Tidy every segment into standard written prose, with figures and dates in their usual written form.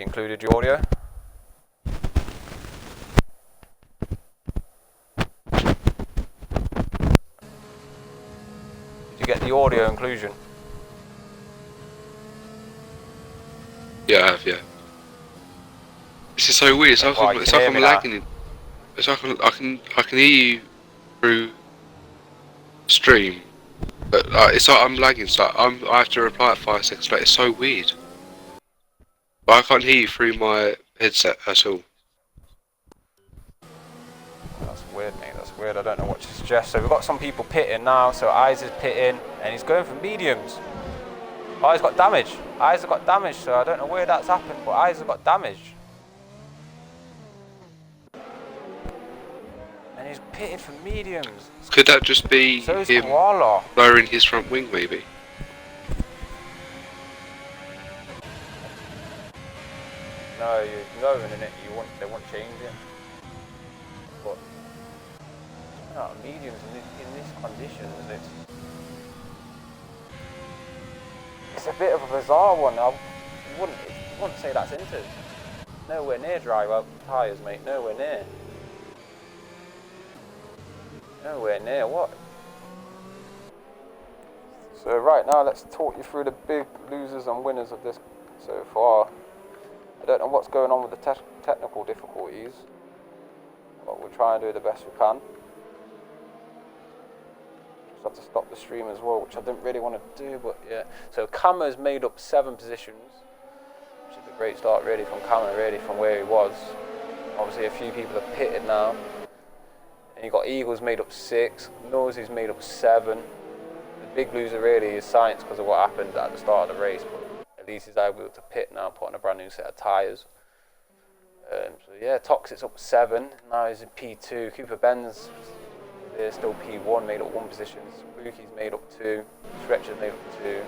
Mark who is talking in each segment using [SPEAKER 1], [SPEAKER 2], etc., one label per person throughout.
[SPEAKER 1] included your audio? Did you get the audio inclusion?
[SPEAKER 2] Yeah, I have, yeah. This is so weird. It's like,
[SPEAKER 1] Right,
[SPEAKER 2] it's like I'm lagging. It's like I can hear you through stream, but it's like I'm lagging. It's like I have to reply at 5 seconds later. It's so weird. But I can't hear you through my headset at all.
[SPEAKER 1] That's weird, mate. That's weird. I don't know what to suggest. So we've got some people pitting now. So Eyes is pitting, and he's going for mediums. Oh, he's got damage. Eyes have got damage. So I don't know where that's happened, but Eyes have got damage. And he's pitted for mediums.
[SPEAKER 2] Could that just be
[SPEAKER 1] so
[SPEAKER 2] him
[SPEAKER 1] Koala.
[SPEAKER 2] lowering his front wing, maybe?
[SPEAKER 1] No, you're lowering it. They won't change it. But mediums in these conditions, it's a bit of a bizarre one. I wouldn't say that's inters. Nowhere near dry well tyres, mate. Nowhere near. Nowhere near what? So right now, let's talk you through the big losers and winners of this so far. I don't know what's going on with the technical difficulties, but we'll try and do the best we can. Just have to stop the stream as well, which I didn't really want to do, but yeah. So Camo's made up 7 positions, which is a great start really from Camo, really from where he was. Obviously a few people have pitted now. And you got Eagles made up 6, Nosey's made up 7. The big loser really is Science because of what happened at the start of the race, but at least he's able to pit now, put on a brand new set of tyres. So yeah, Toxic's up 7, now he's in P2. Cooper Benz, they're still P1, made up 1 position. Spooky's made up 2, Stretcher's made up 2,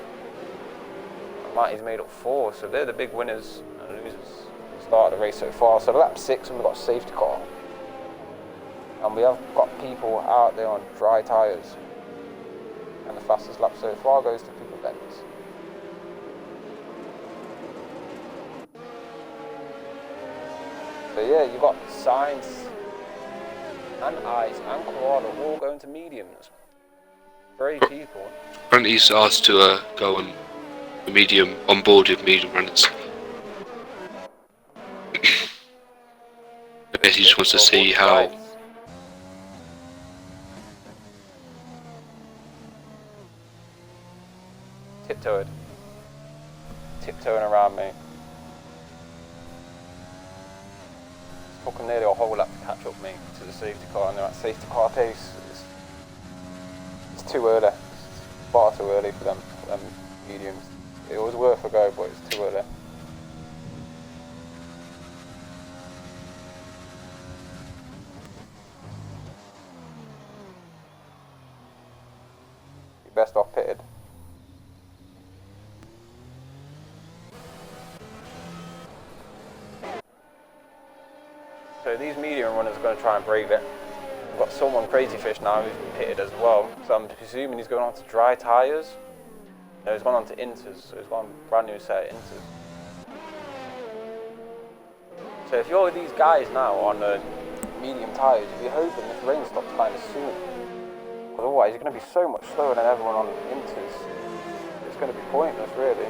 [SPEAKER 1] and Matty's made up 4, so they're the big winners and losers at the start of the race so far. So lap 6 and we've got a safety car. And we have got people out there on dry tyres. And the fastest lap so far goes to Cooper Benz. So yeah, you've got Science and Ice and Koala all going to mediums. 3 people.
[SPEAKER 2] Apparently he's asked to go on the medium, on board with medium runners. I guess he just wants to see how...
[SPEAKER 1] Tiptoeing around me. Took them nearly a whole lap to catch up me to the safety car, and they're at safety car pace. It's too early. It's far too early for them mediums. It was worth a go, but it's too early. You're best off pitted. So these medium runners are going to try and brave it. We've got someone Crazy Fish now who's been pitted as well. So I'm presuming he's going on to dry tyres. No, he's gone on to inters, so he's got a brand new set of inters. So if you're these guys now on medium tyres, you'll be hoping this rain stops kind of soon. Because otherwise you're going to be so much slower than everyone on inters. It's going to be pointless really.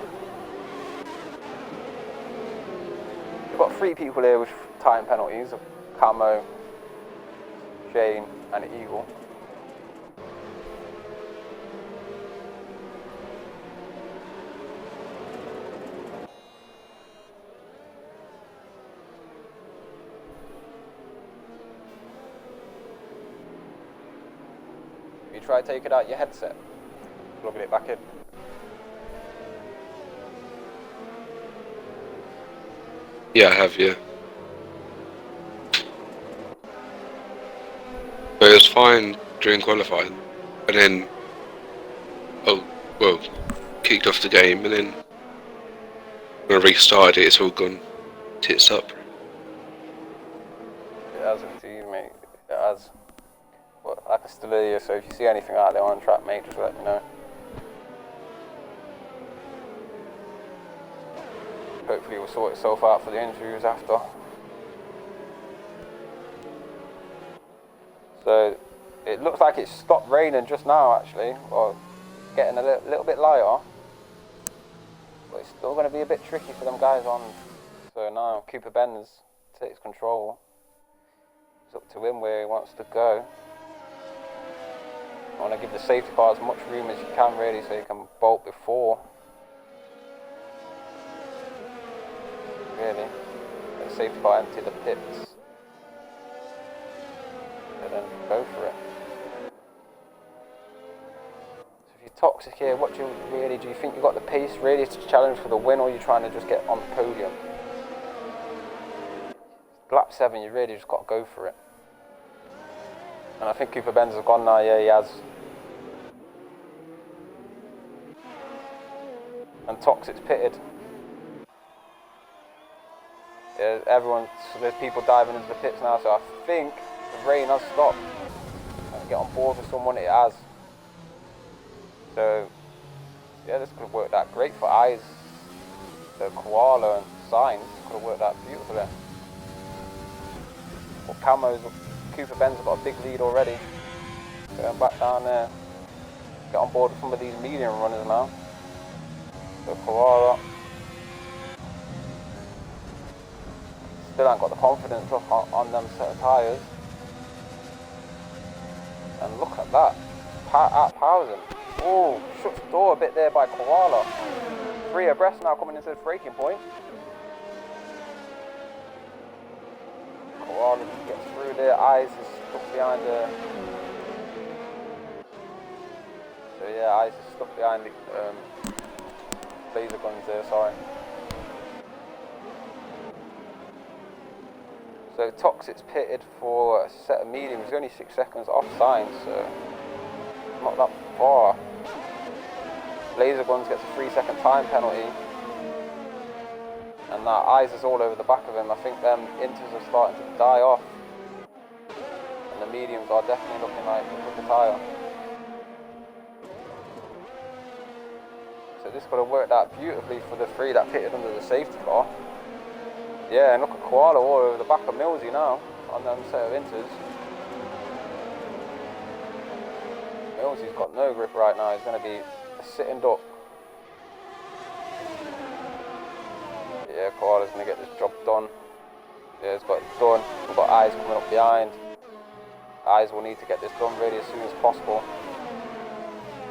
[SPEAKER 1] We've got 3 people here with time penalties, Camo, Shane and Eagle. You try to take it out your headset, plugging it back in.
[SPEAKER 2] Yeah, I have, yeah. But it was fine during qualifying, and then, kicked off the game, and then when I restarted it, it's all gone tits up.
[SPEAKER 1] It has indeed, mate. It has. But I can still hear you, so if you see anything out there on track, mate, just let me know. Hopefully it will sort itself out for the interviews after. So it looks like it's stopped raining just now actually, well, getting a little bit lighter, but it's still going to be a bit tricky for them guys on. So now Cooper Benz takes control. It's up to him where he wants to go. I want to give the safety car as much room as you can really, so you can bolt before. Really, let the safety car empty the pits. And then go for it. So if you're toxic here, what do you think you got the pace really to challenge for the win, or are you trying to just get on the podium? Lap 7, you really just got to go for it. And I think Cooper Benz has gone now, yeah he has. And Toxic's pitted. Yeah, so there's people diving into the pits now, so I think the rain has stopped. Get on board with someone, it has. So, yeah, this could have worked out great for Eyes. So Koala and Signs could have worked out beautifully. But Cooper Benz have got a big lead already. Going back down there. Get on board with some of these medium runners now. So Koala still ain't got the confidence up on them set of tyres. And look at that. Outpowers him. Oh, shuts the door a bit there by Koala. 3 abreast now coming into the braking point. Koala gets through there. Eyes is stuck behind the. So yeah, Eyes is stuck behind the laser guns there, sorry. So Toxic's pitted for a set of mediums. He's only 6 seconds off Signs, so not that far. Laser Guns gets a 3-second time penalty. And that Eyes is all over the back of him. I think them inters are starting to die off. And the mediums are definitely looking like a good tyre. So this could have worked out beautifully for the 3 that pitted under the safety car. Yeah, and look at Koala all over the back of Millsy now on them set of inters. Millsy's got no grip right now. He's going to be a sitting duck. Yeah, Koala's going to get this job done. Yeah, he's got it done. We've got Eyes coming up behind. Eyes will need to get this done really as soon as possible.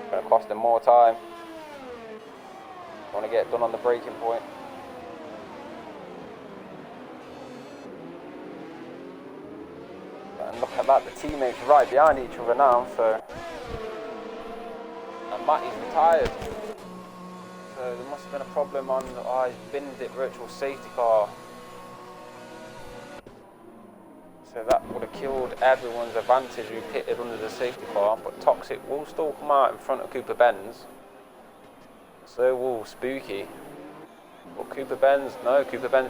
[SPEAKER 1] It's going to cost him more time. Want to get it done on the braking point. And look at that, the teammates right behind each other now, so. And Matty's retired. So there must have been a problem on Eyes binned it virtual safety car. So that would have killed everyone's advantage who pitted under the safety car, but Toxic will still come out in front of Cooper Benz. So will Spooky. But Cooper Benz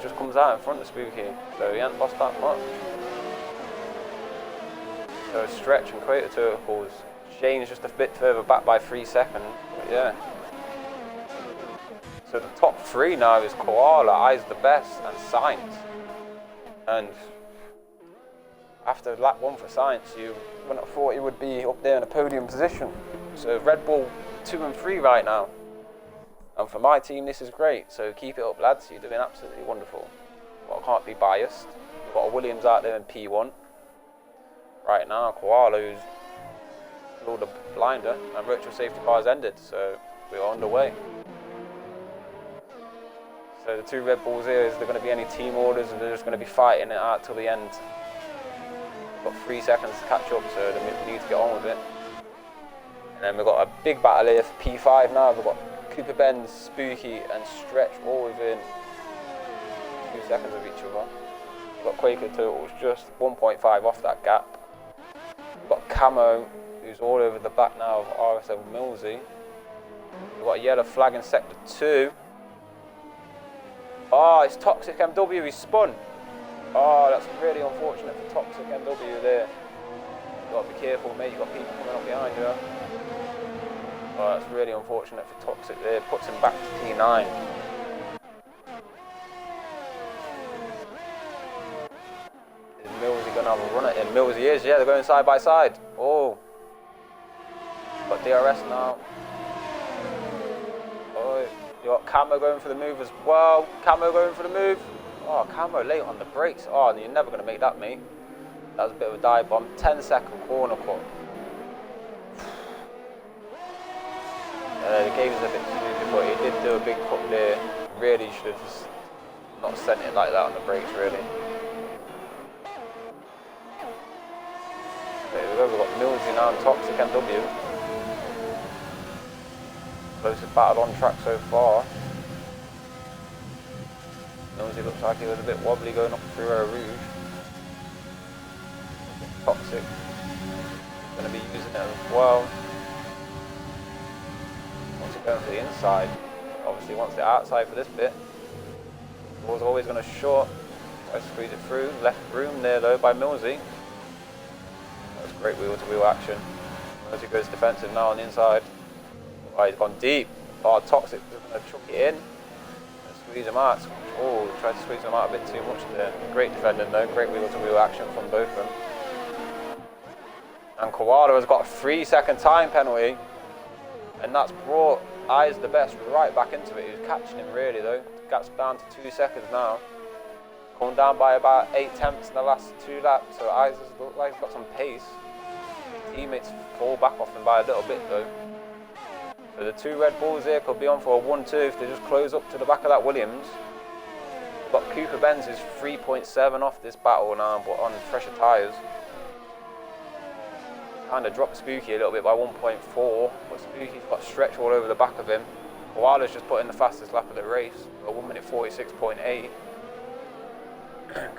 [SPEAKER 1] just comes out in front of Spooky, so he hasn't lost that much. So Stretch and Crater Turtles, Shane's just a bit further back by 3 seconds, but yeah. So the top 3 now is Koala, Eyes the Best, and Science. And after lap 1 for Science, you wouldn't have thought he would be up there in a podium position. So Red Bull 2 and 3 right now. And for my team, this is great. So keep it up, lads. You're doing absolutely wonderful. But I can't be biased. We've got a Williams out there in P1. Right now, Koala, who's pulled the blinder, and virtual safety car's ended. So we are underway. So the 2 Red Bulls here, is there going to be any team orders, and they're just going to be fighting it out till the end. Got 3 seconds to catch up, so they need to get on with it. And then we've got a big battle here for P5 now. We've got Cooper Benz, Spooky, and Stretch all within 2 seconds of each other. We've got Quaker Turtles just 1.5 off that gap. We've got Camo, who's all over the back now of RSF1 Millsy. We've got a yellow flag in sector 2. Oh, it's Toxic MW, he's spun. Oh, that's really unfortunate for Toxic MW there. You've got to be careful, mate, you've got people coming up behind you. Oh, that's really unfortunate for Toxic there. Puts him back to P9. going to have a run at him. Millsy is, yeah, they're going side by side. Oh. Got DRS now. Oh, you got Camo going for the move as well. Camo going for the move. Oh, Camo late on the brakes. Oh, and you're never going to make that, mate. That was a bit of a dive bomb. 10-second corner cut. The game is a bit stupid, but he did do a big cut there. Really should have just not sent it like that on the brakes, really. There we go, we've got Millsy now and Toxic NW. Closest battle on track so far. Millsy looks like he was a bit wobbly going up through Rouge. Toxic going to be using it as well. Wants it going for the inside. Obviously wants it outside for this bit. Was always going to short. Tries to squeeze it through. Left room there though by Millsy. That was great wheel to wheel action. Millsy goes defensive now on the inside. Oh, he's gone deep. Oh, Toxic is going to chuck it in. Squeeze him out. Oh, tried to squeeze him out a bit too much there. Great defending though. Great wheel to wheel action from both of them. And Koala has got a 3-second time penalty. And that's brought Eyes the Best right back into it. He was catching him really though. The gap's down to 2 seconds now. Coming down by about 8/10 in the last 2 laps. So Eyes has looked like he's got some pace. His teammates fall back off him by a little bit though. So the 2 Red Bulls here could be on for a 1-2 if they just close up to the back of that Williams. But Cooper Benz is 3.7 off this battle now, but on fresher tyres. Kind of dropped Spooky a little bit by 1.4, but Spooky's got stretch all over the back of him. Koala's just put in the fastest lap of the race, a 1 minute 46.8.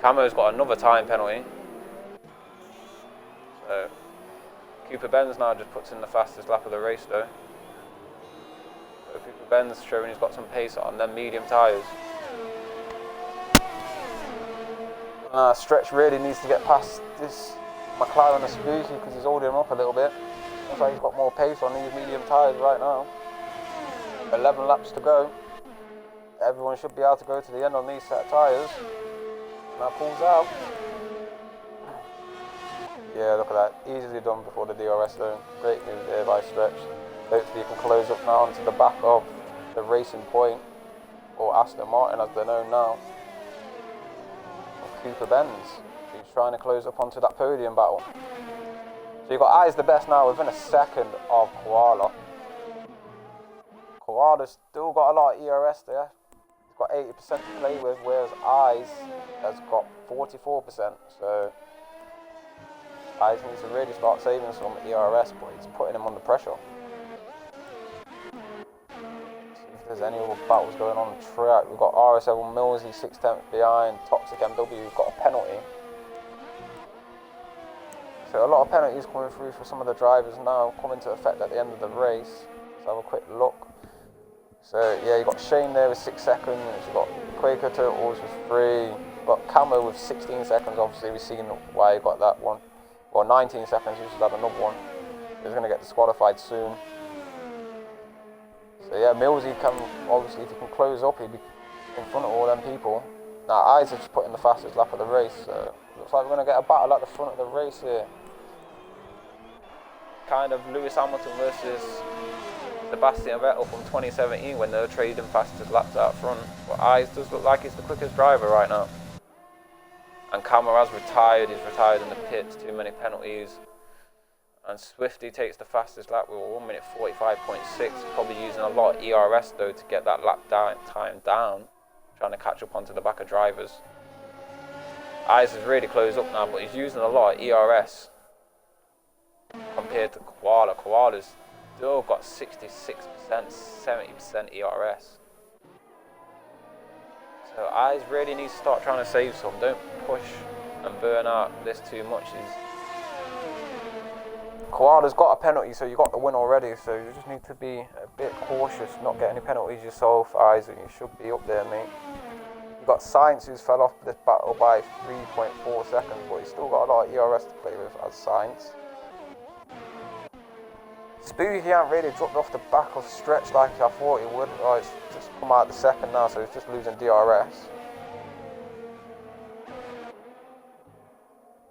[SPEAKER 1] Camo's got another time penalty. So Cooper Benz now just puts in the fastest lap of the race though. So Cooper Benz showing he's got some pace on them medium tyres. Stretch really needs to get past this McLaren and Spooky because he's holding him up a little bit. Looks like he's got more pace on these medium tyres right now. 11 laps to go. Everyone should be able to go to the end on these set of tyres. Now pulls out. Yeah, look at that. Easily done before the DRS though. Great move there by Stretch. Hopefully you can close up now onto the back of the Racing Point, or Aston Martin as they're known now. Cooper Benz. He's trying to close up onto that podium battle. So you've got Eyes the Best now within a second of Koala. Koala's still got a lot of ERS there. He's got 80% to play with, whereas Eyes has got 44%. So Eyes needs to really start saving some ERS, but he's putting him under pressure. See if there's any other battles going on the track. We've got RSF1 Millsy 6/10 behind, Toxic MW, we've got a penalty. So a lot of penalties coming through for some of the drivers now, coming to effect at the end of the race. Let's have a quick look. So yeah, you've got Shane there with 6 seconds, you've got Quaker Turtles with 3, you've got Camo with 16 seconds, obviously we've seen why he got that one. Well, 19 seconds, we should have another one. He's going to get disqualified soon. So yeah, Millsy can, obviously if he can close up, he'd be in front of all them people. Now Eyes have just put in the fastest lap of the race, so looks like we're going to get a battle at the front of the race here. Kind of Lewis Hamilton versus Sebastian Vettel from 2017 when they were trading fastest laps out front. But Eyes does look like he's the quickest driver right now. And Camo has retired, he's retired in the pits, too many penalties. And Swifty takes the fastest lap with 1 minute 45.6, probably using a lot of ERS though to get that lap time down, trying to catch up onto the back of drivers. Eyes has really closed up now, but he's using a lot of ERS compared to Koala. Koala's still got 66%, 70% ERS. So Eyes really needs to start trying to save some. Don't push and burn out this too much. Koala's got a penalty, so you got the win already. So you just need to be a bit cautious, not get any penalties yourself, Eyes, and you should be up there, mate. You've got Science, who's fell off this battle by 3.4 seconds, but he's still got a lot of ERS to play with as Science. Spooky hasn't really dropped off the back of Stretch like I thought he would. Oh, it's just come out the second now, so he's just losing DRS.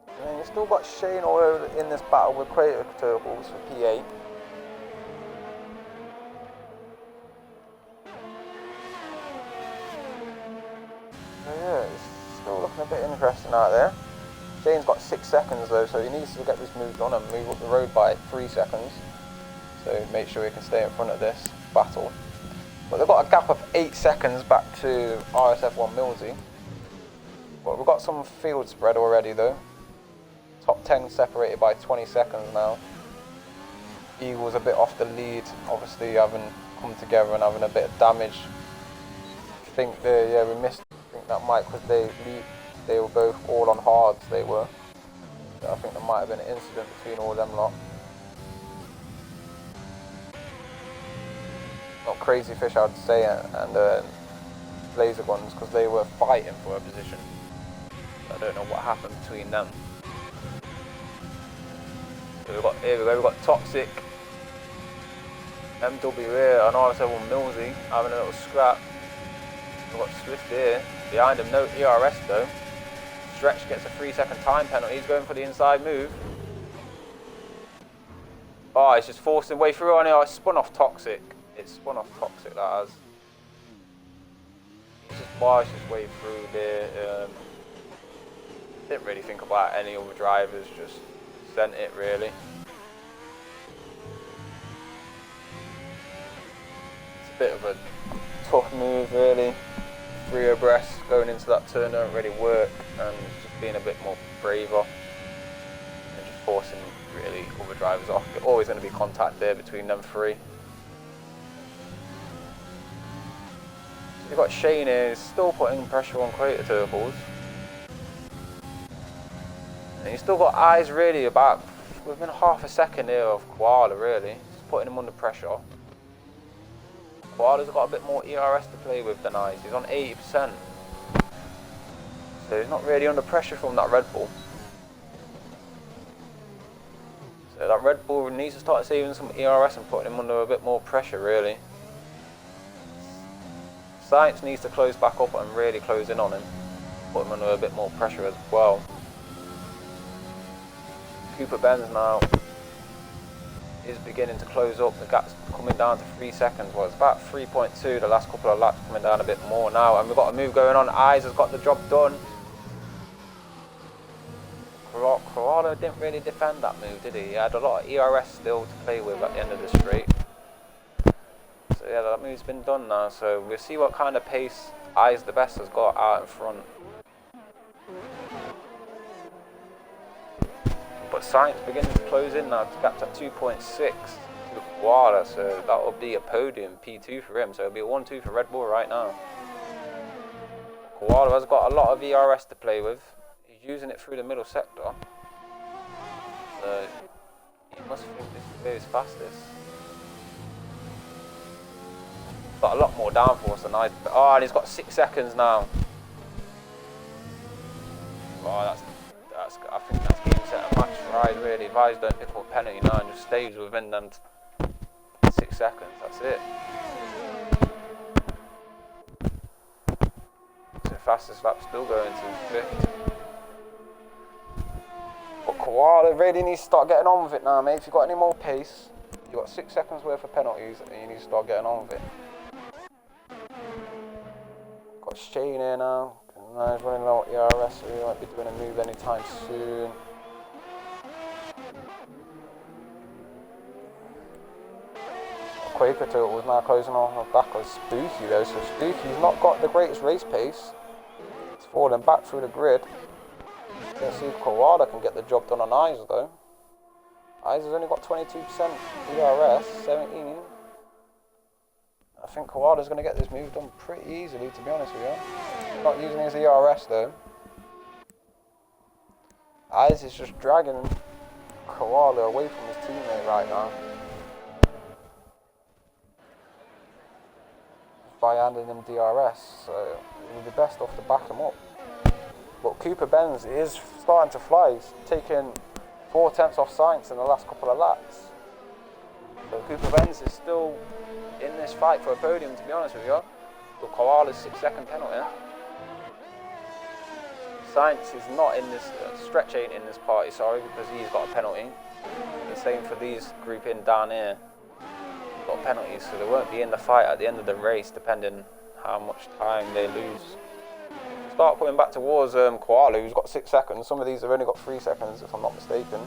[SPEAKER 1] Yeah, you still got Shane all over in this battle with Crater Turtles for P8. So yeah, it's still looking a bit interesting out there. Shane's got 6 seconds though, so he needs to get this moved on and move up the road by 3 seconds. So make sure he can stay in front of this battle. But they've got a gap of 8 seconds back to RSF1 Millsy. But we've got some field spread already though. Top 10 separated by 20 seconds now. Eagles a bit off the lead, obviously having come together and having a bit of damage. I think we missed. I think that might because they were both all on hards. They were. So I think there might have been an incident between all them lot. Not Crazy Fish, I'd say, and Laser Guns because they were fighting for a position. I don't know what happened between them. So here we go, we've got Toxic, MW and RSF1 Millsy having a little scrap. We've got Swift here, behind him no ERS though. Stretch gets a 3-second time penalty, he's going for the inside move. Oh, he's just forcing way through on it, it's spun off Toxic. It's spun off Toxic, that has. He's just barged his way through there. Didn't really think about any other drivers, just sent it really. It's a bit of a tough move really. 3 abreast going into that turn don't really work, and just being a bit more braver and just forcing really other drivers off. There's always going to be contact there between them 3. You've got Shane here, still putting pressure on Crater Turtles. And you've still got eyes really about within half a second here of Koala really. Just putting him under pressure. Koala's got a bit more ERS to play with than Eyes. He's on 80%. So he's not really under pressure from that Red Bull. So that Red Bull needs to start saving some ERS and putting him under a bit more pressure really. Science needs to close back up and really close in on him. Put him under a bit more pressure as well. Cooper Benz now is beginning to close up. The gap's coming down to 3 seconds. Well, it's about 3.2 the last couple of laps, coming down a bit more now. And we've got a move going on. Eyes has got the job done. Koala didn't really defend that move, did he? He had a lot of ERS still to play with at the end of the straight. So yeah, that move's been done now. So we'll see what kind of pace Eyes the Best has got out in front. But Science beginning to close in now. It's gapped at 2.6 to Koala, so that will be a podium P2 for him. So it'll be a 1-2 for Red Bull right now. Koala has got a lot of ERS to play with. He's using it through the middle sector. So he must think this is his fastest. Got a lot more downforce than I. Oh, and he's got 6 seconds now. Oh, I think that's game set a match for Eyes really. If Eyes don't pick up a penalty now and just stays within them 6 seconds, that's it. So the fastest lap still going to 5th. But Koala really needs to start getting on with it now, mate. If you've got any more pace, you've got 6 seconds worth of penalties and you need to start getting on with it. Got Shane here now. He's running low ERS, so he might be doing a move anytime soon. Quaker Turtle is now closing on the back of Spooky though, so Spooky's not got the greatest race pace. It's falling back through the grid. Let's see if Koala can get the job done on Eyes though. Eyes has only got 22% ERS, 17. I think Koala's going to get this move done pretty easily, to be honest with you. Not using his ERS though. Eyes is just dragging Koala away from his teammate right now. By handing him DRS, so it would be best off to back him up. But Cooper Benz is starting to fly. He's taken 4 tenths off Science in the last couple of laps. So Cooper Benz is still in this fight for a podium, to be honest with you. But Koala's 6 second penalty. Science is not in this, Stretch ain't in this party, sorry, because he's got a penalty. The same for these grouping down here. Got penalties, so they won't be in the fight at the end of the race, depending how much time they lose. Start coming back towards Koala, who's got 6 seconds. Some of these have only got 3 seconds, if I'm not mistaken.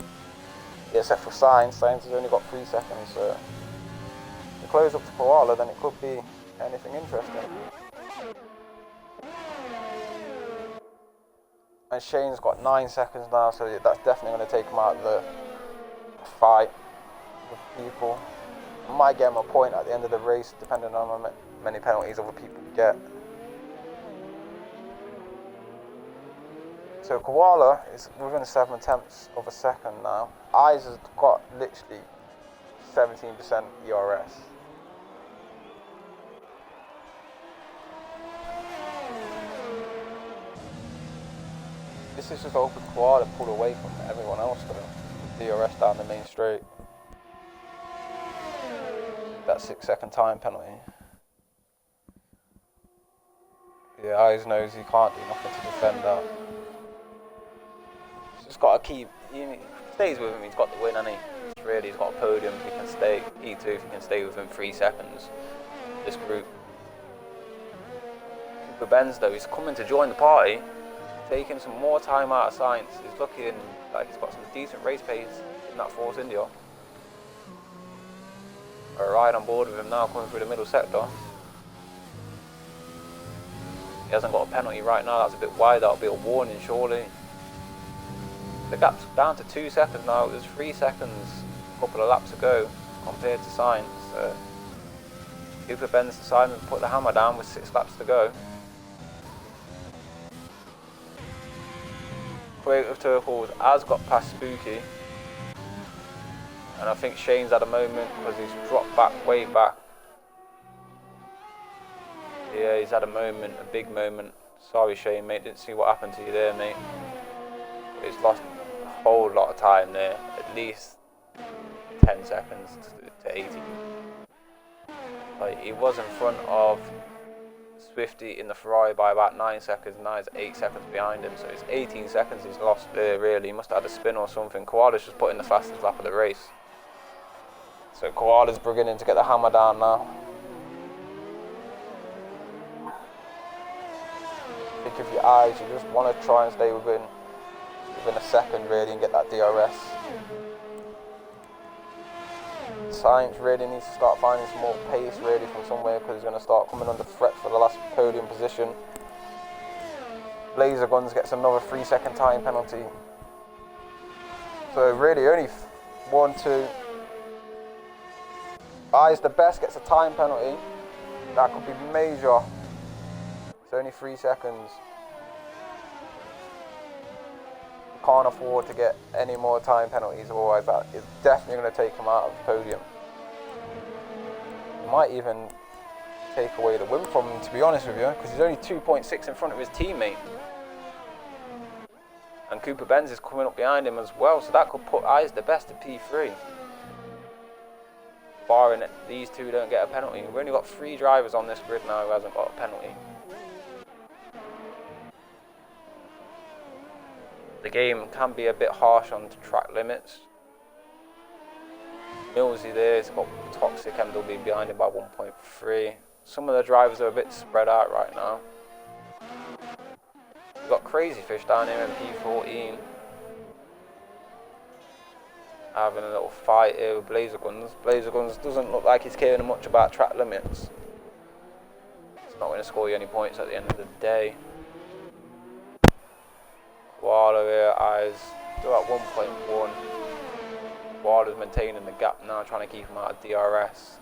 [SPEAKER 1] Yeah, except for Science has only got 3 seconds. So if you close up to Koala, then it could be anything interesting. And Shane's got 9 seconds now, so that's definitely going to take him out of the fight with people. Might get him a point at the end of the race, depending on how many penalties other people get. So Koala is within 7/10 of a second now. Eyes has got literally 17% ERS. This is just open Koala pulled away from everyone else though. DRS down the main straight. That 6-second time penalty. Yeah, Eyes knows he can't do nothing to defend that. He's just got to keep, he stays with him, he's got the win, hasn't he? Really, he's got a podium, if he can stay, E2 if he can stay within 3 seconds. This group. Cooper Benz though, he's coming to join the party, taking some more time out of Science. He's looking like he's got some decent race pace in that Force India. A ride on board with him now, coming through the middle sector. He hasn't got a penalty right now, that's a bit wide, that'll be a warning surely. The gap's down to 2 seconds now, there's 3 seconds a couple of laps ago compared to Science. Cooper Benz decided to put the hammer down with 6 laps to go. Creative Turquoise has got past Spooky. And I think Shane's had a moment because he's dropped back, way back. Yeah, he's had a moment, a big moment. Sorry Shane, mate, didn't see what happened to you there, mate. But he's lost a whole lot of time there, at least 10 seconds to 80. Like, he was in front of Swifty in the Ferrari by about 9 seconds, now he's 8 seconds behind him, so it's 18 seconds he's lost there really. He must have had a spin or something. Koala's just put in the fastest lap of the race. So Koala's beginning to get the hammer down now. Think of your eyes, you just want to try and stay within a second really and get that DRS. Science really needs to start finding some more pace really from somewhere because he's going to start coming under threat for the last podium position. Laser Guns gets another 3-second time penalty. So really only 1, 2. Eyes the best gets a time penalty. That could be major. It's only 3 seconds. Can't afford to get any more time penalties, otherwise that is definitely going to take him out of the podium. Might even take away the win from him, to be honest with you, because he's only 2.6 in front of his teammate. And Cooper Benz is coming up behind him as well, so that could put Eyes the best at P3. Barring that these two don't get a penalty. We've only got 3 drivers on this grid now who hasn't got a penalty. The game can be a bit harsh on track limits. Millsy there, he's got Toxic MWB behind him by 1.3. Some of the drivers are a bit spread out right now. We've got Crazy Fish down here in P14. Having a little fight here with Blazer Guns. Blazer Guns doesn't look like he's caring much about track limits. It's not going to score you any points at the end of the day. Koala here, Eyes still at 1.1. Koala's maintaining the gap now, trying to keep him out of DRS.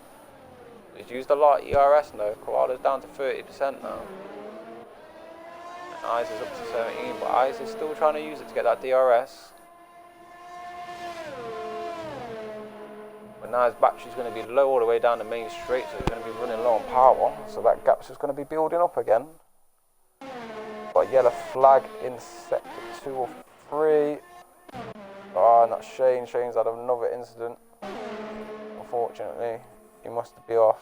[SPEAKER 1] He's used a lot of ERS now. Koala's down to 30% now. And Eyes is up to 17, but Eyes is still trying to use it to get that DRS. But now his battery's going to be low all the way down the main straight, so he's going to be running low on power. So that gap's just going to be building up again. Got a yellow flag in sector 2 or 3. Oh, not Shane. Shane's had another incident. Unfortunately, he must be off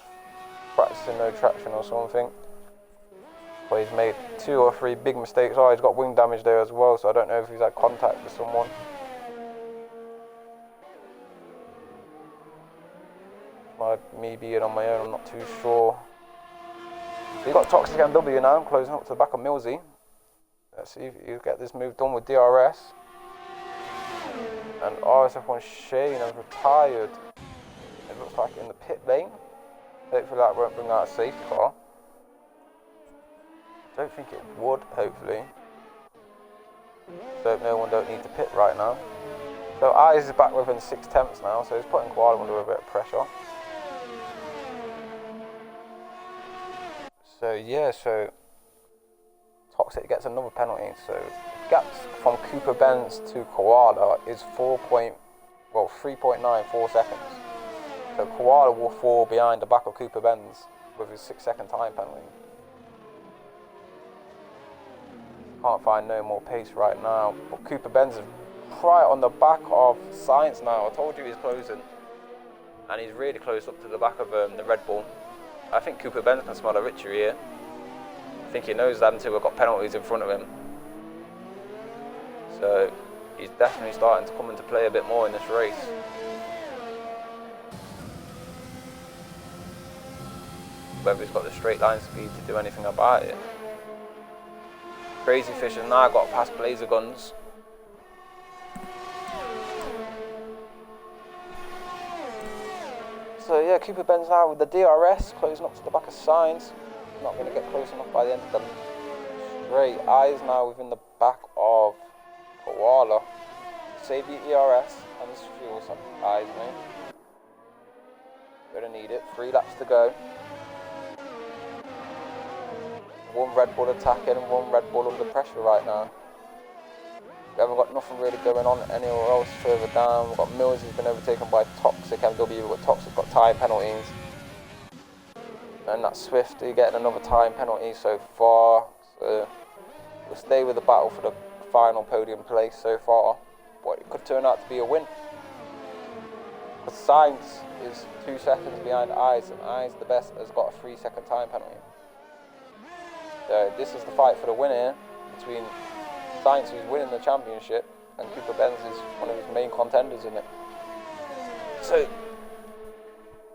[SPEAKER 1] practicing no traction or something. But he's made 2 or 3 big mistakes. Oh, he's got wing damage there as well, so I don't know if he's had contact with someone. Me being on my own, I'm not too sure. He's got Toxic MW now, I'm closing up to the back of Millsy. Let's see if you get this move done with DRS. And RSF1 Shane has retired. It looks like in the pit lane. Hopefully that won't bring out a safety car. Don't think it would, hopefully. So no one don't need to pit right now. So Eyes is back within 6/10 now, so he's putting Koala under a bit of pressure. So yeah, so Toxic gets another penalty. So gaps from Cooper Benz to Koala is 3.94 seconds. So Koala will fall behind the back of Cooper Benz with his 6-second time penalty. Can't find no more pace right now. But Cooper Benz is right on the back of Science now. I told you he's closing. And he's really close up to the back of the Red Bull. I think Cooper Benz can smell a victory here. I think he knows them two have got penalties in front of him. So he's definitely starting to come into play a bit more in this race. Whether he's got the straight line speed to do anything about it. Crazy Fish has now got past Blazer Guns. So yeah, Cooper Benz now with the DRS closing up to the back of Signs. Not going to get close enough by the end of the straight. Eyes now within the back of Koala. Save your ERS and this fuel some Eyes, mate. Gonna need it. 3 laps to go. 1 Red Bull attacking and 1 Red Bull under pressure right now. We haven't got nothing really going on anywhere else further down. We've got Mills who's been overtaken by Toxic MW. We've got Toxic got time penalties. And that's Swifty getting another time penalty so far. So we'll stay with the battle for the final podium place so far. But it could turn out to be a win. But Science is 2 seconds behind Eyes, and Eyes the best has got a 3-second time penalty. So this is the fight for the win here between Science, who's winning the championship, and Cooper Benz is one of his main contenders in it. So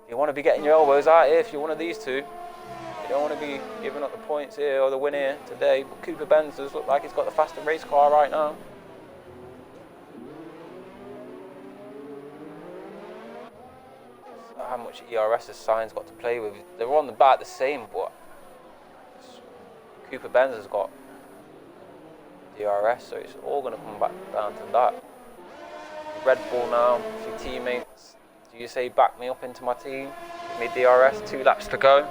[SPEAKER 1] you want to be getting your elbows out here if you're one of these two. You don't want to be giving up the points here or the win here today. But Cooper Benz does look like he's got the faster race car right now. So how much ERS has Signs got to play with? They're on about the same, but Cooper Benz has got DRS, so it's all going to come back down to that. Red Bull now, a few teammates. Do you say back me up into my team? Give me DRS, 2 laps to go.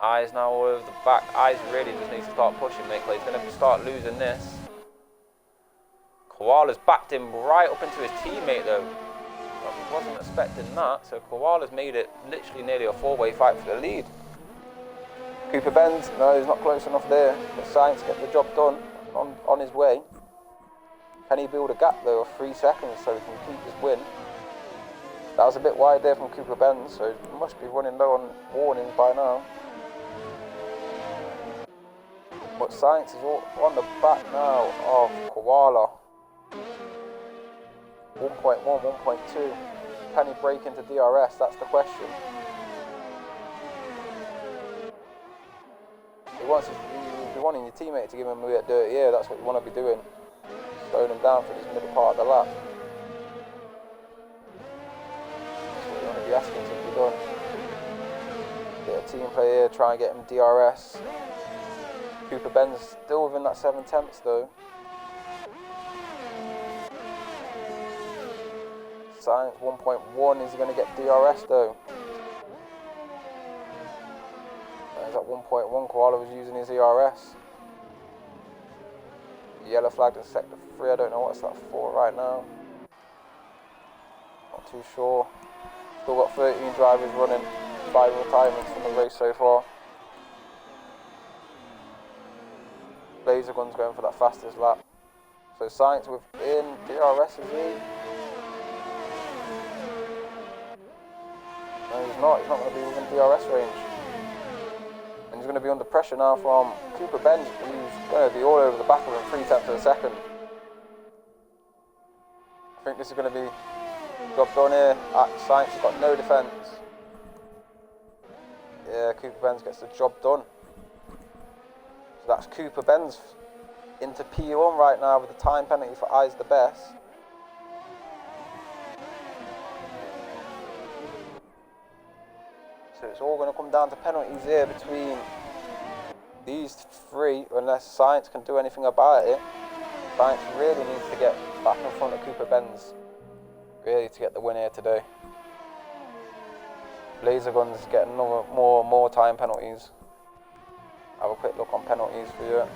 [SPEAKER 1] Eyes now all over the back. Eyes really just needs to start pushing, mate, because he's going to start losing this. Koala's backed him right up into his teammate though. I wasn't expecting that, so Koala's made it literally nearly a 4-way fight for the lead. Cooper Benz, no, he's not close enough there. But Science get the job done on his way. Can he build a gap though of 3 seconds so he can keep his win? That was a bit wide there from Cooper Benz, so he must be running low on warnings by now. But Science is all on the back now of Koala. 1.1, 1.2. Can he break into DRS? That's the question. You're wanting your teammate to give him a bit dirty air, that's what you want to be doing. Slowing him down for this middle part of the lap. That's what you want to be asking to be done. Get a team play here, try and get him DRS. Cooper Benz still within that 7/10 though. Science 1.1, is he going to get DRS though? He's at 1.1, Koala was using his ERS. Yellow flagged in sector 3, I don't know what's that for right now. Not too sure. Still got 13 drivers running, 5 retirements from the race so far. Laser Gun's going for that fastest lap. So Science within DRS, is he? No, he's not going to be within DRS range. And going to be under pressure now from Cooper Benz, who's going to be all over the back of him 3/10 of a second. I think this is going to be job done here. Sainz has got no defence. Yeah, Cooper Benz gets the job done. So that's Cooper Benz into P1 right now with the time penalty for eyes the best. So it's all going to come down to penalties here between these three, unless Sainz can do anything about it. Sainz really needs to get back in front of Cooper Benz, really, to get the win here today. Laser Guns getting more time penalties. Have a quick look on penalties for you.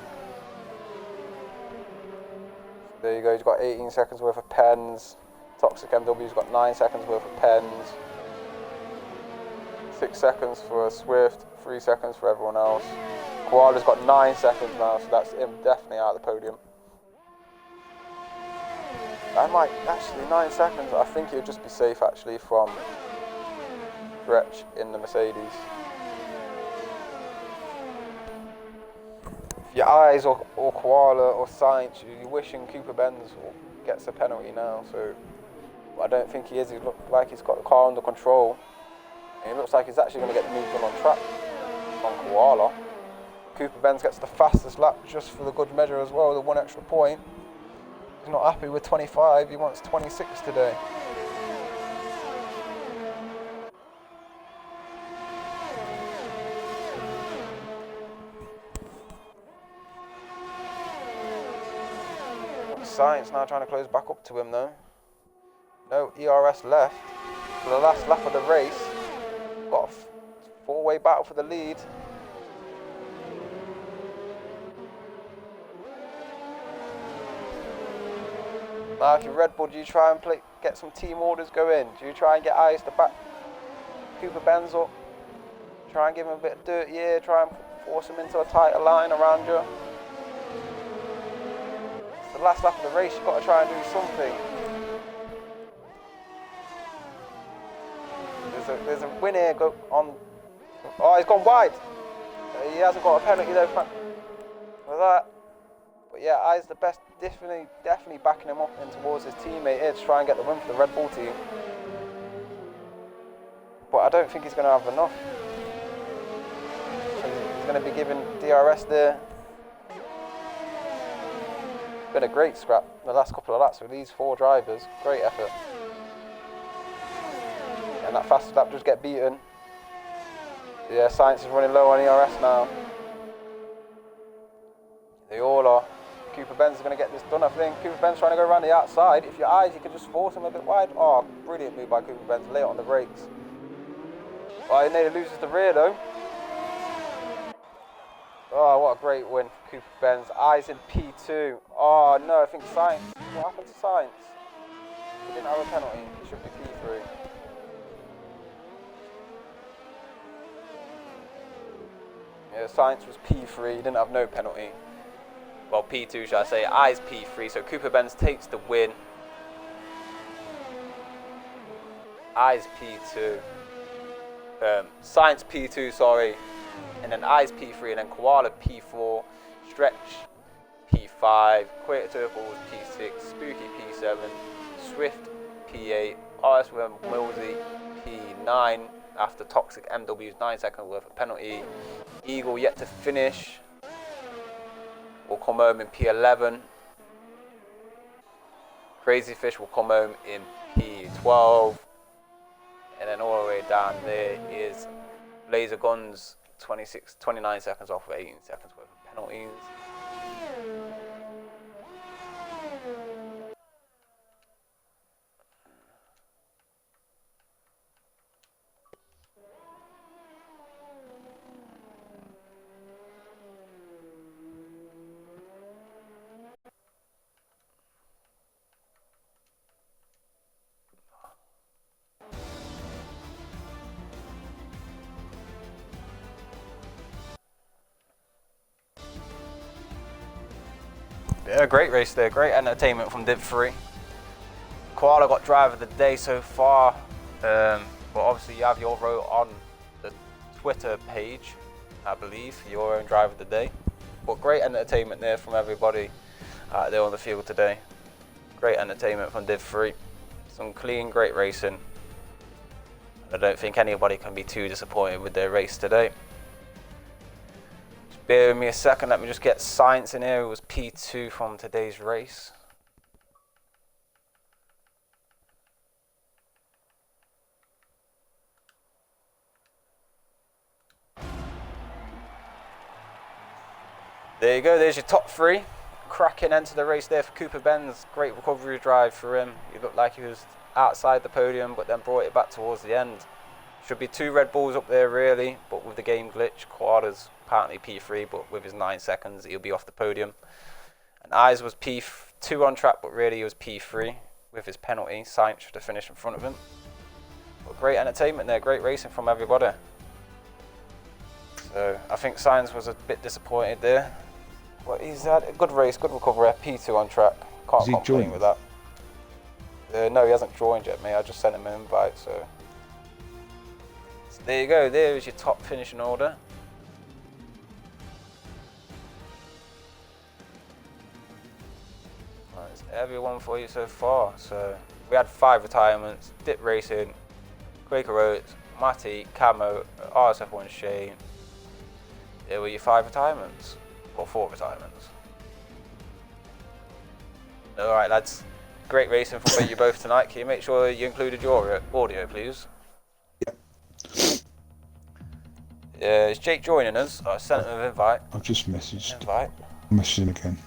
[SPEAKER 1] There you go, he's got 18 seconds worth of pens. Toxic MW's got 9 seconds worth of pens. 6 seconds for Swift, 3 seconds for everyone else. Koala's got 9 seconds now, so that's him definitely out of the podium. I might, actually 9 seconds, I think it would just be safe actually from Gretsch in the Mercedes. If your eyes or Koala or Sainz, you're wishing Cooper Benz gets a penalty now, so I don't think he is. He looks like he's got the car under control. And it looks like he's actually going to get the move done on track on Koala. Cooper Benz gets the fastest lap just for the good measure as well, the 1 extra point. He's not happy with 25, he wants 26 today. Sainz now trying to close back up to him though. No ERS left for the last lap of the race. Got a 4-way battle for the lead. Now if you're Red Bull, do you try and get some team orders going? Do you try and get eyes to back Cooper Benz up? Try and give him a bit of dirt here, try and force him into a tighter line around you. It's the last lap of the race, you've got to try and do something. There's a win here on. Oh, he's gone wide. He hasn't got a penalty though for that. But yeah, Eyes the best, definitely backing him up and towards his teammate here to try and get the win for the Red Bull team. But I don't think he's going to have enough. He's going to be giving DRS there. Been a great scrap the last couple of laps with these 4 drivers. Great effort. And that fastest lap does get beaten. Yeah, Sainz is running low on ERS now. They all are. Cooper Benz is going to get this done, I think. Cooper Benz trying to go around the outside. If your eyes, you can just force him a bit wide. Oh, brilliant move by Cooper Benz. Late on the brakes. Oh, he nearly loses the rear though. Oh, what a great win for Cooper Benz. Eyes in P2. Oh no, I think Sainz. What happened to Sainz? He didn't have a penalty. He should be P3. Yeah, Sainz was P3, he didn't have no penalty. Well, P2 should I say, Eyes P3, so Cooper Benz takes the win. Eyes P2. Sainz P2, sorry. And then Eyes P3, and then Koala P4. Stretch P5. Quater Turtles P6. Spooky P7. Swift P8. RSF1 Millsy P9. After Toxic MW's 9 seconds worth of penalty. Eagle yet to finish. Will come home in P11. Crazy Fish will come home in P12. And then all the way down there is Laser Guns, 29 seconds off of 18 seconds worth of penalties. Yeah, great race there, great entertainment from Div 3. Koala got driver of the day so far, but obviously you have your vote on the Twitter page. I believe, your own driver of the day. But great entertainment there from everybody there on the field today. Great entertainment from Div 3. Some clean, great racing. I don't think anybody can be too disappointed with their race today. Just bear with me a second, let me just get science in here. It was P2 from today's race. There you go, there's your top 3. Cracking end to the race there for Cooper Benz. Great recovery drive for him. He looked like he was outside the podium, but then brought it back towards the end. Should be 2 Red Bulls up there really, but with the game glitch, Koala's apparently P3, but with his 9 seconds, he'll be off the podium. And Eyes was P2 on track, but really he was P3 with his penalty. Sainz should have finished in front of him. But great entertainment there, great racing from everybody. So I think Sainz was a bit disappointed there. But he's had a good race, good recovery, P2 on track. Can't complain with that. No, he hasn't joined yet, mate. I just sent him an invite, so there you go. There is your top finishing order. That's everyone for you so far. So we had 5 retirements: Dip Racing, Quaker Oats, Matty, Camo, RSF1 Shane. There were your 5 retirements. Or 4 retirements. Alright lads, great racing from you both tonight. Can you make sure you included your audio please?
[SPEAKER 3] Yeah.
[SPEAKER 1] Yeah, is Jake joining us? I sent him an invite.
[SPEAKER 3] I've just messaged.
[SPEAKER 1] Invite.
[SPEAKER 3] I'll message him again.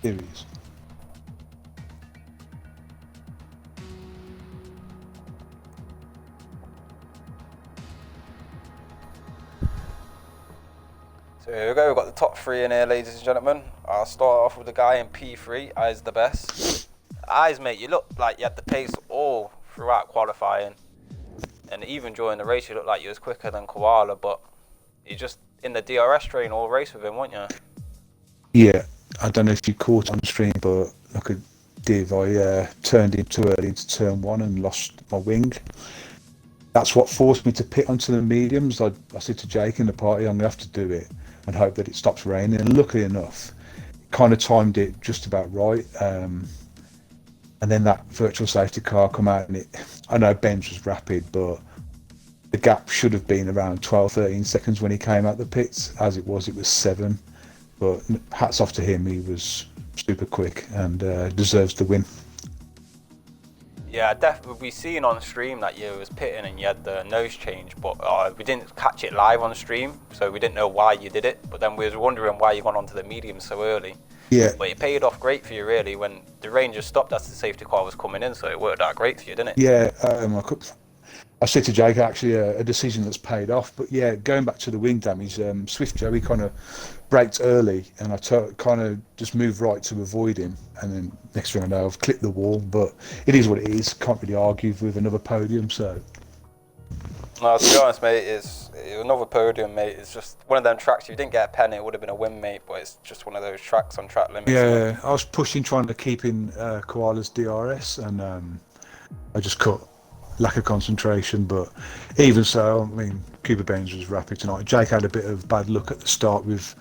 [SPEAKER 3] Here he is.
[SPEAKER 1] So here we go, we've got the top 3 in here, ladies and gentlemen. I'll start off with the guy in P3, Eyes the best. Eyes, mate, you look like you had the pace all throughout qualifying. And even during the race, you looked like you was quicker than Koala, but you just in the DRS train all race with him, weren't you?
[SPEAKER 3] Yeah, I don't know if you caught on stream, but like a div, I turned in too early into turn 1 and lost my wing. That's what forced me to pit onto the mediums. I said to Jake in the party, I'm going to have to do it and hope that it stops raining. And luckily enough, it kind of timed it just about right. And then that virtual safety car come out, and I know Ben's was rapid, but the gap should have been around 12-13 seconds when he came out the pits. As it was 7. But hats off to him, he was super quick and deserves the win.
[SPEAKER 1] Yeah, definitely. We seen on stream that you was pitting and you had the nose change, but we didn't catch it live on stream, so we didn't know why you did it. But then we was wondering why you gone onto the medium so early.
[SPEAKER 3] Yeah.
[SPEAKER 1] But it paid off great for you, really, when the rain just stopped as the safety car was coming in, so it worked out great for you, didn't it?
[SPEAKER 3] Yeah, I said to Jake, actually, a decision that's paid off. But yeah, going back to the wing damage, Swift Joey kind of braked early, and I kind of just moved right to avoid him. And then next thing I know, I've clipped the wall. But it is what it is. Can't really argue with another podium. So.
[SPEAKER 1] No, to be honest, mate, it's another podium, mate. It's just one of them tracks. If you didn't get a pen, it would have been a win, mate. But it's just one of those tracks on track limits.
[SPEAKER 3] Yeah, I was pushing, trying to keep in Koala's DRS, and I just cut. Lack of concentration, but even so, I mean, Cooper Benz was rapid tonight. Jake had a bit of bad luck at the start with,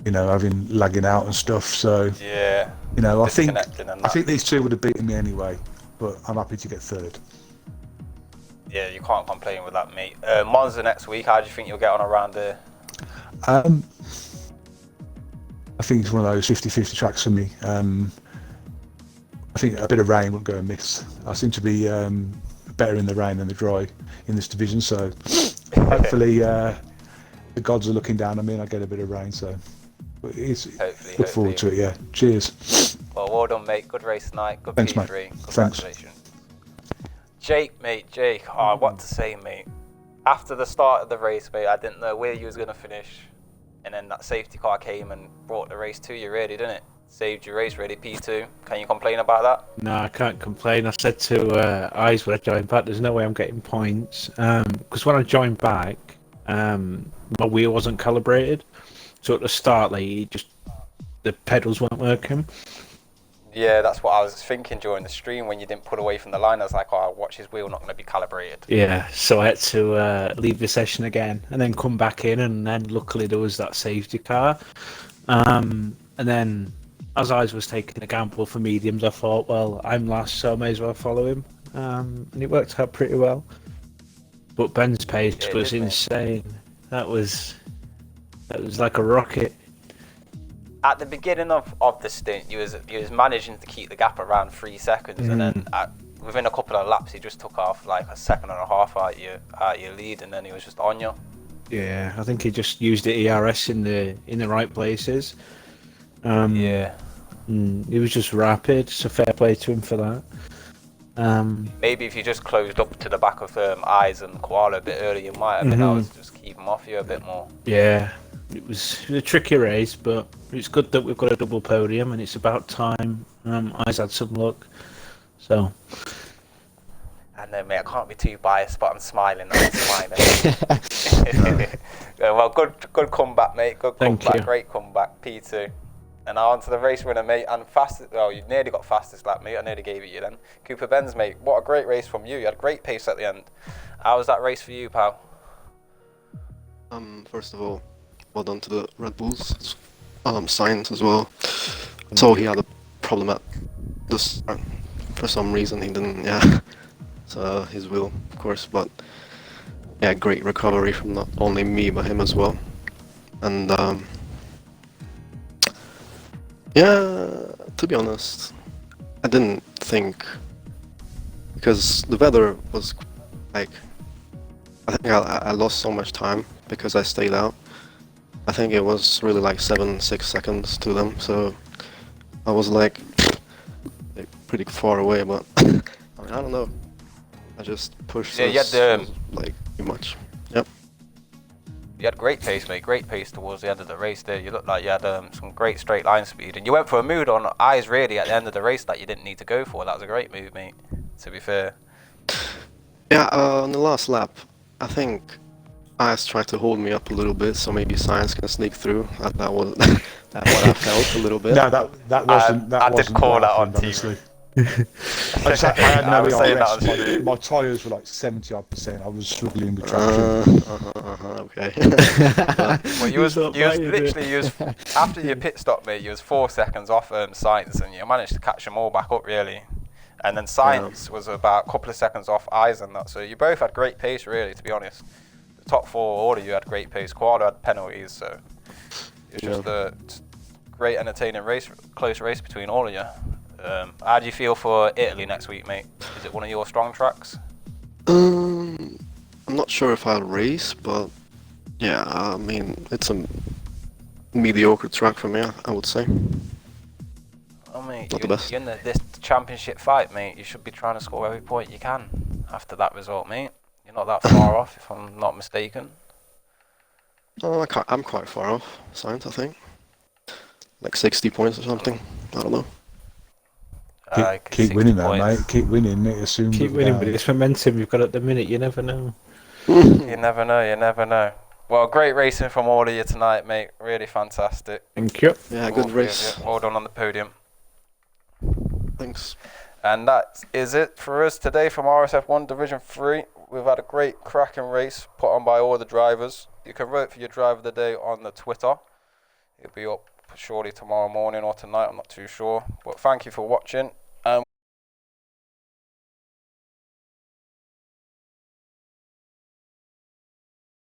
[SPEAKER 3] having lagging out and stuff. So
[SPEAKER 1] yeah,
[SPEAKER 3] I think these 2 would have beaten me anyway. But I'm happy to get 3rd.
[SPEAKER 1] Yeah, you can't complain with that, mate. Monza next week. How do you think you'll get on around there?
[SPEAKER 3] I think it's one of those 50-50 tracks for me. I think a bit of rain wouldn't go amiss. I seem to be better in the rain than the dry in this division, so hopefully the gods are looking down on me and I get a bit of rain, so look forward to it. Yeah, cheers.
[SPEAKER 1] Well done, mate. Good race tonight. Good
[SPEAKER 3] Thanks,
[SPEAKER 1] P3.
[SPEAKER 3] mate.
[SPEAKER 1] Congratulations. Thanks. Jake, what to say, mate. After the start of the race, mate, I didn't know where you was going to finish, and then that safety car came and brought the race to you, really, didn't it? Saved your race, really, P2. Can you complain about that?
[SPEAKER 4] No, I can't complain. I said to Eyes when I joined back, there's no way I'm getting points. Because when I joined back, my wheel wasn't calibrated. So at the start, the pedals weren't working.
[SPEAKER 1] Yeah, that's what I was thinking during the stream when you didn't pull away from the line. I was like, oh, watch his wheel not going to be calibrated.
[SPEAKER 4] Yeah, so I had to leave the session again and then come back in, and then luckily there was that safety car. And then as I was taking a gamble for mediums, I thought, well, I'm last, so I may as well follow him. And it worked out pretty well. But Ben's pace was insane. That was like a rocket.
[SPEAKER 1] At the beginning of the stint, you was managing to keep the gap around 3 seconds, and then within a couple of laps, he just took off like a second and a half out your lead, and then he was just on you.
[SPEAKER 4] Yeah, I think he just used the ERS in the right places.
[SPEAKER 1] Yeah.
[SPEAKER 4] He was just rapid, so fair play to him for that.
[SPEAKER 1] Maybe if you just closed up to the back of Eyes and Koala a bit earlier, you might have been able to just keep him off you a bit more.
[SPEAKER 4] Yeah, it was a tricky race, but it's good that we've got a double podium, and it's about time. Eyes had some luck, so.
[SPEAKER 1] I know, mate, I can't be too biased, but I'm smiling. Well, good comeback, mate. Good comeback, great comeback, P2. And now on to the race winner, mate, and fastest. Well, you nearly got fastest lap, mate. I nearly gave it you then. Cooper Benz, mate. What a great race from you. You had a great pace at the end. How was that race for you, pal?
[SPEAKER 5] First of all, well done to the Red Bulls. Sainz as well. So he had a problem at the start. For some reason, he didn't. Yeah. So his wheel, of course, but yeah, great recovery from not only me but him as well. And yeah, to be honest, I didn't think, because the weather was like, I think I lost so much time because I stayed out. I think it was really like 6 seconds to them, so I was like pretty far away, but I mean, I don't know. I just pushed like too much. Yep.
[SPEAKER 1] You had great pace, mate. Great pace towards the end of the race there. You looked like you had some great straight line speed. And you went for a mood on Eyes really at the end of the race that you didn't need to go for. That was a great move, mate, to be fair.
[SPEAKER 5] Yeah, on the last lap, I think Eyes tried to hold me up a little bit, so maybe Science can sneak through. That was what I felt a little bit.
[SPEAKER 3] No, that wasn't.
[SPEAKER 1] I did call that on
[SPEAKER 3] honestly. I had no ERS. My tyres were like 70%. I was struggling with traction.
[SPEAKER 5] Okay.
[SPEAKER 1] Well, you was literally after your pit stop, mate. You was 4 seconds off Sainz, and you managed to catch them all back up really. And then Sainz was about a couple of seconds off Eyes and that. So you both had great pace, really, to be honest. The top four, all of you had great pace. Koala had penalties, so it was just a great, entertaining race, close race between all of you. How do you feel for Italy next week, mate? Is it one of your strong tracks?
[SPEAKER 5] I'm not sure if I'll race, but yeah, I mean, it's a mediocre track for me, I would say.
[SPEAKER 1] Oh, mate,
[SPEAKER 5] not the best.
[SPEAKER 1] You're in this championship fight, mate. You should be trying to score every point you can after that result, mate. You're not that far off, if I'm not mistaken.
[SPEAKER 5] Oh, I'm quite far off, Science, I think. Like 60 points or something. I don't know.
[SPEAKER 3] Keep winning though, mate. Keep winning.
[SPEAKER 4] Keep winning with this momentum you've got at the minute. You never know.
[SPEAKER 1] You never know. You never know. Well, great racing from all of you tonight, mate. Really fantastic.
[SPEAKER 4] Thank you.
[SPEAKER 5] Yeah, good race.
[SPEAKER 1] Well done on the podium.
[SPEAKER 5] Thanks.
[SPEAKER 1] And that is it for us today from RSF1 Division 3. We've had a great cracking race put on by all the drivers. You can vote for your driver of the day on the Twitter. It'll be up surely tomorrow morning or tonight, I'm not too sure. But thank you for watching.